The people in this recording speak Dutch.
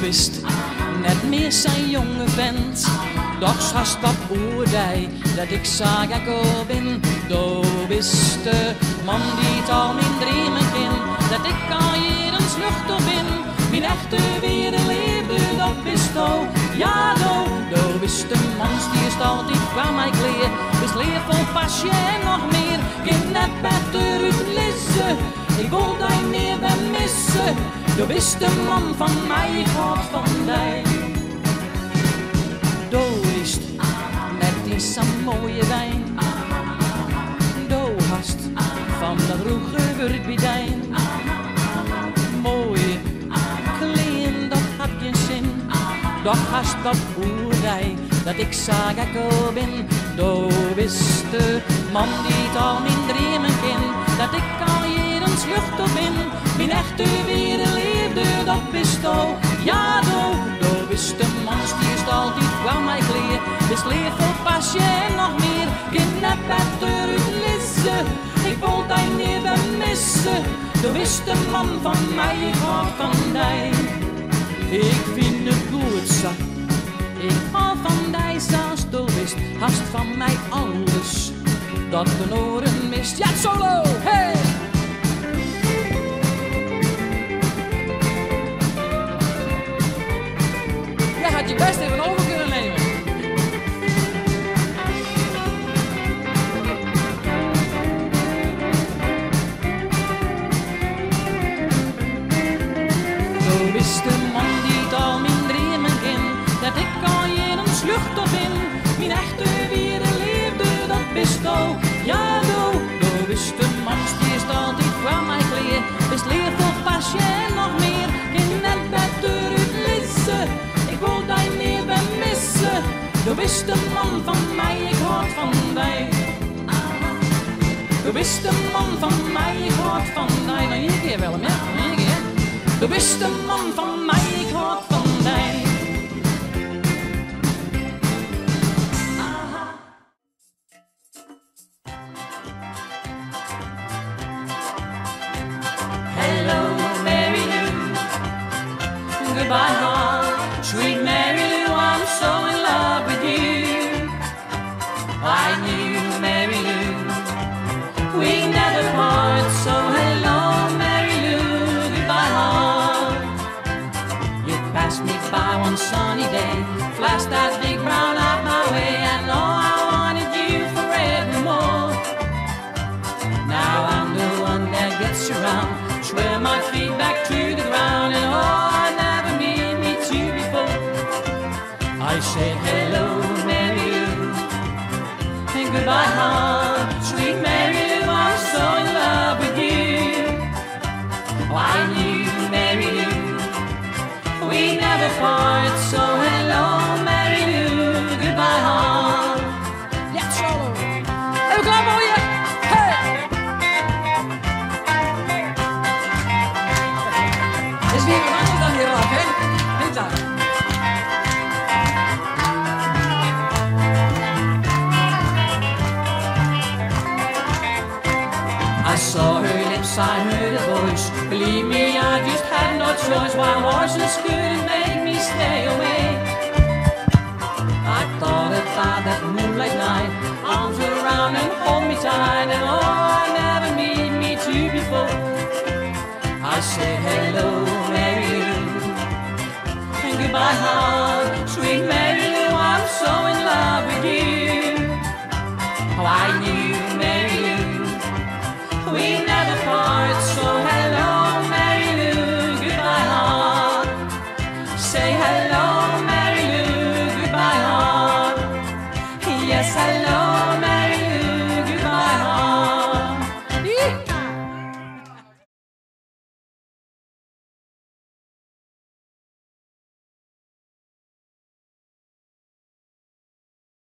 bist net meer zijn jonge vent. Doch hast dat oordij dat ik zag ik al ben. Do bist de man die het al mijn dromen ken. Dat ik al hier een vlucht op ben. Mijn echte wereldleefde, dat bist do. Ja do bist de mans die is altijd van mij kleer. Is leer vol passie en nog meer. Geen net beter uit lissen. Ik wil die meer ben missen. Do bist de man van mij, ik houd van die. Do is net die zo'n mooie wijn. Do hast van dat roege wurbidijn. Mooi, klein, dat had geen zin. Doch hast dat oerij, dat ik zag ik al ben. Do is de man die het al mijn dromen ken. Dat ik al hier een vlucht op ben. Mijn echte wereldleefde, dat is do. Ja do is de mans die is altijd kwam mij kleer. Is leer vol passie en nog meer. Geen net beter uit lissen. Ik wil die niet missen. Do is de man van mij, ik hou van die. Ik vind het goed zo. Ik hou van die zelfs do is. Hast van mij alles dat de oren mist. Ja, solo, hey! Had je best even over kunnen nemen. Zo is de man die het al mijn dromen ken. Dat ik al hier een vlucht op ben. Mijn echte wereldleefde, dat bist al. Ja do is de man die is altijd van mij kleer. Is leer vol passie en nog meer. Geen net beter uit lissen. Ik wil die meer ben missen. Du bist de man van mij, ik houd van die. Du bist de man van mij, ik houd van die. Nou, hier keer wel hem, ja? Hier keer. Du bist de man van mij, ik houd van die. Hello, Mary Lou. Goodbye, heart. Sweet Mary Lou, I'm so in love with you. I knew Mary Lou, we never part. So hello, Mary Lou, goodbye, heart. You passed me by one sunny day, flashed that big brown eye my way, and oh, I wanted you forevermore. Now I'm the one that gets around, swear my feet back to the ground, and oh, I never meet you before. I say hello, Mary Lou, and goodbye, heart. Sweet Mary Lou, I'm so in love with you. Oh, I knew Mary Lou, we never part. So hello, Mary Lou, goodbye, heart. Ja, solo. Even klaar voor je. Hey! Is weer wat anders dan hier af, hè? Niet daar. I saw her lips, I heard her voice. Believe me, I just had no choice. While horses couldn't make me stay away. I thought about that moonlight night, arms around and hold me tight, and oh, I never meet you before. I say hello, Mary Lou, and goodbye, heart. Sweet Mary Lou, I'm so in love with you. Oh, I knew